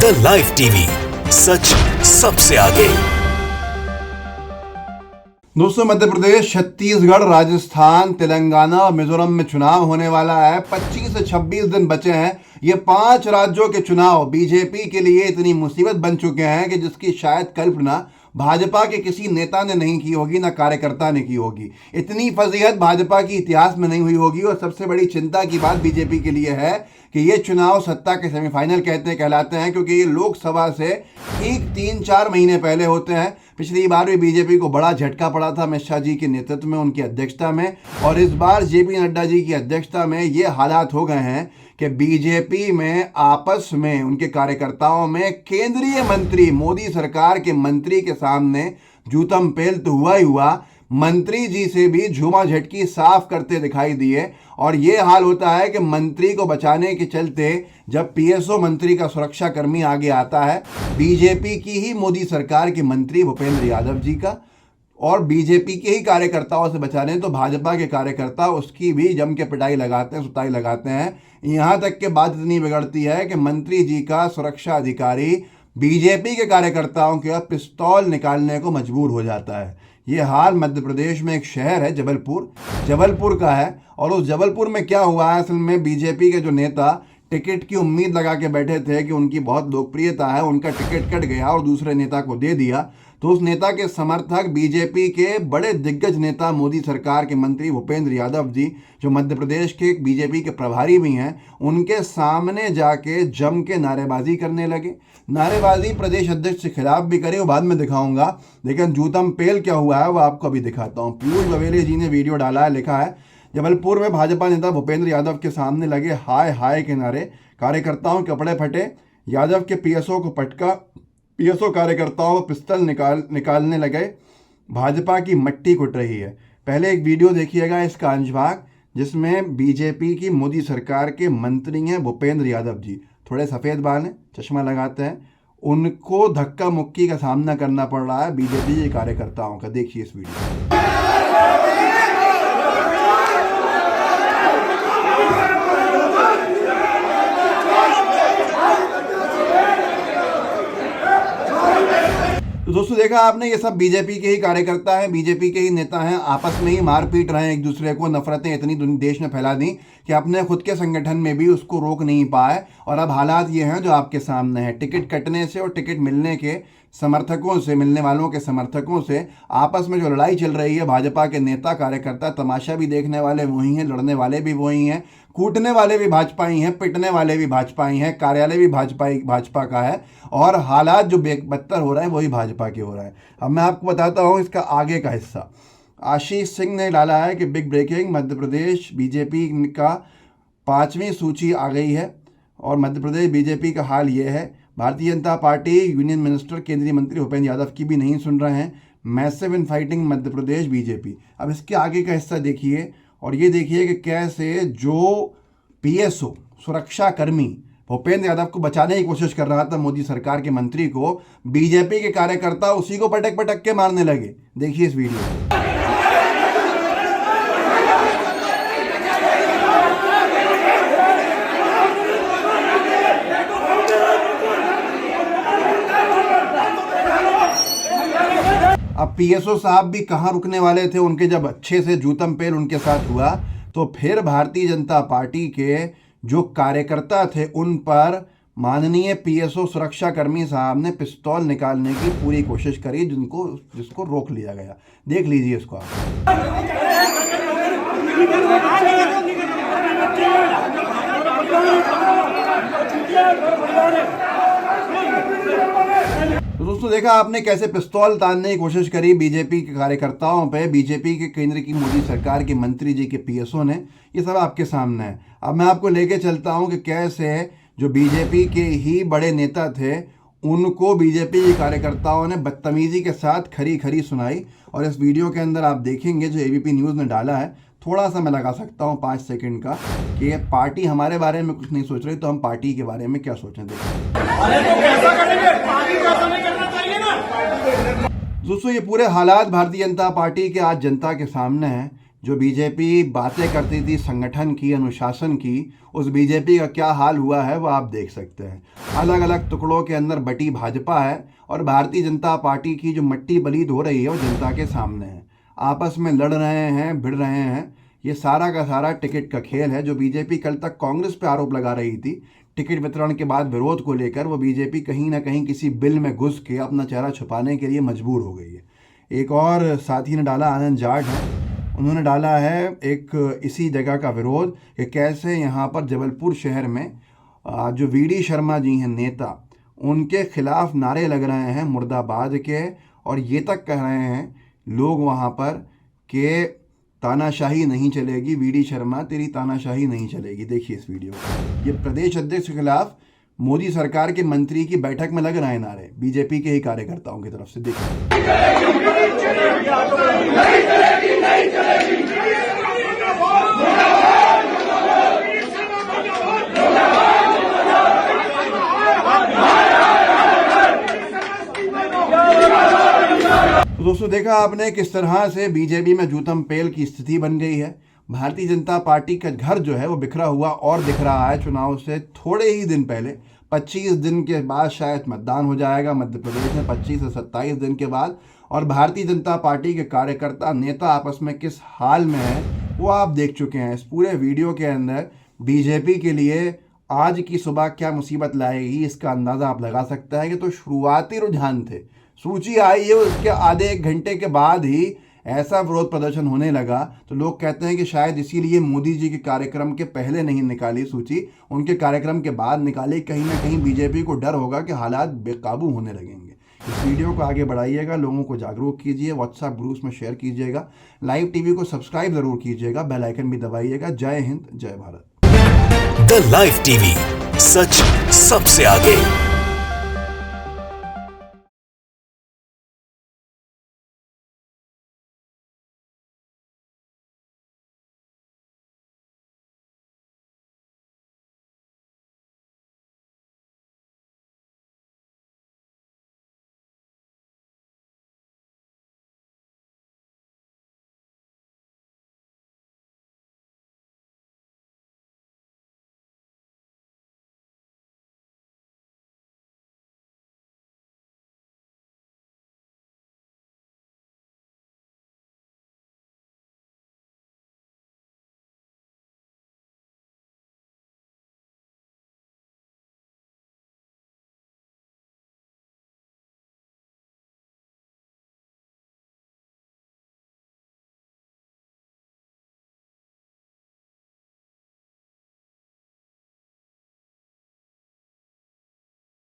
The live TV, सच सबसे आगे। दोस्तों, मध्य प्रदेश, छत्तीसगढ़, राजस्थान, तेलंगाना और मिजोरम में चुनाव होने वाला है। 25 से 26 दिन बचे हैं। ये 5 राज्यों के चुनाव बीजेपी के लिए इतनी मुसीबत बन चुके हैं कि जिसकी शायद कल्पना भाजपा के किसी नेता ने नहीं की होगी, ना कार्यकर्ता ने की होगी। इतनी फजीहत भाजपा की इतिहास में नहीं हुई होगी। और सबसे बड़ी चिंता की बात बीजेपी के लिए है कि ये चुनाव सत्ता के सेमीफाइनल कहलाते हैं, क्योंकि ये लोकसभा से ठीक 3-4 महीने पहले होते हैं। पिछली बार भी बीजेपी को बड़ा झटका पड़ा था अमित शाह जी के नेतृत्व में, उनकी अध्यक्षता में, और इस बार जेपी नड्डा जी की अध्यक्षता में ये हालात हो गए हैं कि बीजेपी में आपस में उनके कार्यकर्ताओं में केंद्रीय मंत्री, मोदी सरकार के मंत्री के सामने जूतम पेल तो हुआ ही हुआ, मंत्री जी से भी झूमा झटकी साफ करते दिखाई दिए। और ये हाल होता है कि मंत्री को बचाने के चलते जब पीएसओ मंत्री का सुरक्षा कर्मी आगे आता है, बीजेपी की ही मोदी सरकार के मंत्री भूपेंद्र यादव जी का, और बीजेपी के ही कार्यकर्ताओं से बचाने तो भाजपा के कार्यकर्ता उसकी भी जम के पिटाई लगाते हैं, सुताई लगाते हैं। यहाँ तक के बात इतनी बिगड़ती है कि मंत्री जी का सुरक्षा अधिकारी बीजेपी के कार्यकर्ताओं के पिस्तौल निकालने को मजबूर हो जाता है। ये हाल मध्य प्रदेश में एक शहर है जबलपुर का है। और उस जबलपुर में क्या हुआ है, असल में बीजेपी के जो नेता टिकट की उम्मीद लगा के बैठे थे कि उनकी बहुत लोकप्रियता है, उनका टिकट कट गया और दूसरे नेता को दे दिया। तो उस नेता के समर्थक बीजेपी के बड़े दिग्गज नेता, मोदी सरकार के मंत्री भूपेंद्र यादव जी, जो मध्य प्रदेश के बीजेपी के प्रभारी भी हैं, उनके सामने जाके जम के नारेबाजी करने लगे। नारेबाजी प्रदेश अध्यक्ष के खिलाफ भी करे, वो बाद में दिखाऊंगा, लेकिन जूतम पेल क्या हुआ है वो आपको अभी दिखाता हूँ। पीयूष बवेले जी ने वीडियो डाला है, लिखा है, जबलपुर में भाजपा नेता भूपेंद्र यादव के सामने लगे हाय हाय के नारे, कार्यकर्ताओं के कपड़े फटे, यादव के पीएसओ को पटका, पीएसओ कार्यकर्ताओं को पिस्तौल निकालने लगे, भाजपा की मट्टी कुट रही है। पहले एक वीडियो देखिएगा इसका अंश भाग, जिसमें बीजेपी की मोदी सरकार के मंत्री हैं भूपेंद्र यादव जी, थोड़े सफ़ेद बाल हैं, चश्मा लगाते हैं, उनको धक्का मुक्की का सामना करना पड़ रहा है बीजेपी के कार्यकर्ताओं का। देखिए इस वीडियो। तो दोस्तों, देखा आपने, ये सब बीजेपी के ही कार्यकर्ता हैं, बीजेपी के ही नेता हैं, आपस में ही मार पीट रहे हैं एक दूसरे को। नफरतें इतनी देश में फैला दी कि अपने खुद के संगठन में भी उसको रोक नहीं पाए। और अब हालात ये हैं जो आपके सामने हैं। टिकट कटने से और टिकट मिलने के समर्थकों से, मिलने वालों के समर्थकों से आपस में जो लड़ाई चल रही है, भाजपा के नेता कार्यकर्ता, तमाशा भी देखने वाले वही हैं, लड़ने वाले भी वही हैं, कूटने वाले भी भाजपा ही हैं, पिटने वाले भी भाजपा ही हैं, कार्यालय भी भाजपा का है, और हालात जो बदतर हो रहे हैं वही भाजपा के हो रहे हैं। अब मैं आपको बताता हूँ इसका आगे का हिस्सा। आशीष सिंह ने डाला है कि big breaking, Madhya Pradesh BJP का 5वीं सूची आ गई है, और मध्य प्रदेश बीजेपी का हाल ये है। Bharatiya Janata party union minister केंद्रीय मंत्री भूपेंद्र यादव की भी नहीं सुन रहे हैं। Massive in fighting Madhya Pradesh BJP. अब इसके आगे का हिस्सा देखिए, और ये देखिए कि कैसे जो पीएसओ सुरक्षा कर्मी भूपेंद्र यादव को बचाने की कोशिश कर रहा था, मोदी सरकार के मंत्री को, बीजेपी के कार्यकर्ता उसी को पटक पटक के मारने लगे। देखिए इस वीडियो। अब पीएसओ साहब भी कहाँ रुकने वाले थे उनके, जब अच्छे से जूतम पेल उनके साथ हुआ तो फिर भारतीय जनता पार्टी के जो कार्यकर्ता थे उन पर माननीय पीएसओ सुरक्षा कर्मी साहब ने पिस्तौल निकालने की पूरी कोशिश करी, जिसको रोक लिया गया। देख लीजिए इसको आप। तो दोस्तों, देखा आपने कैसे पिस्तौल तानने की कोशिश करी बीजेपी के कार्यकर्ताओं पे, बीजेपी के केंद्र की मोदी सरकार के मंत्री जी के पीएसओ ने। ये सब आपके सामने है। अब मैं आपको लेके चलता हूं कि कैसे जो बीजेपी के ही बड़े नेता थे उनको बीजेपी के कार्यकर्ताओं ने बदतमीजी के साथ खरी खरी सुनाई। और इस वीडियो के अंदर आप देखेंगे जो एबीपी न्यूज़ ने डाला है, थोड़ा सा मैं लगा सकता हूँ 5 सेकंड का, कि ये पार्टी हमारे बारे में कुछ नहीं सोच रही, तो हम पार्टी के बारे में क्या सोचें। दोस्तों, ये पूरे हालात भारतीय जनता पार्टी के आज जनता के सामने हैं। जो बीजेपी बातें करती थी संगठन की, अनुशासन की, उस बीजेपी का क्या हाल हुआ है वो आप देख सकते हैं। अलग अलग टुकड़ों के अंदर बटी भाजपा है और भारतीय जनता पार्टी की जो मट्टी बलीद हो रही है वो जनता के सामने है। आपस में लड़ रहे हैं, भिड़ रहे हैं। ये सारा का सारा टिकट का खेल है। जो बीजेपी कल तक कांग्रेस पे आरोप लगा रही थी टिकट वितरण के बाद विरोध को लेकर, वो बीजेपी कहीं ना कहीं किसी बिल में घुस के अपना चेहरा छुपाने के लिए मजबूर हो गई है। एक और साथी ने डाला, आनंद जाट है, उन्होंने डाला है एक इसी जगह का विरोध कि कैसे यहाँ पर जबलपुर शहर में जो वीडी शर्मा जी हैं नेता, उनके खिलाफ नारे लग रहे हैं मुर्दाबाद के, और ये तक कह रहे हैं लोग वहाँ पर कि तानाशाही नहीं चलेगी, वीडी शर्मा तेरी तानाशाही नहीं चलेगी। देखिए इस वीडियो को। ये प्रदेश अध्यक्ष के खिलाफ मोदी सरकार के मंत्री की बैठक में लग रहे हैं नारे, बीजेपी के ही कार्यकर्ताओं की तरफ से। देखिए तो दोस्तों, देखा आपने किस तरह से बीजेपी में जूतम पेल की स्थिति बन गई है। भारतीय जनता पार्टी का घर जो है वो बिखरा हुआ और दिख रहा है। चुनाव से थोड़े ही दिन पहले 25 दिन के बाद शायद मतदान हो जाएगा मध्य प्रदेश में, 25 से 27 दिन के बाद। और भारतीय जनता पार्टी के कार्यकर्ता नेता आपस में किस हाल में है वो आप देख चुके हैं। इस पूरे वीडियो के अंदर बीजेपी के लिए आज की सुबह क्या मुसीबत लाएगी इसका अंदाज़ा आप लगा सकते हैं कि तो शुरुआती रुझान थे। सूची आई है उसके आधे एक घंटे के बाद ही ऐसा विरोध प्रदर्शन होने लगा, तो लोग कहते हैं कि शायद इसीलिए मोदी जी के कार्यक्रम के पहले नहीं निकाली सूची, उनके कार्यक्रम के बाद निकाली। कहीं ना कहीं बीजेपी को डर होगा कि हालात बेकाबू होने लगेंगे। इस वीडियो को आगे बढ़ाइएगा, लोगों को जागरूक कीजिए, व्हाट्सएप ग्रुप्स में शेयर कीजिएगा, लाइव टीवी को सब्सक्राइब जरूर कीजिएगा, बेल आइकन भी दबाइएगा। जय हिंद, जय भारत। द लाइव टीवी, सच सबसे आगे।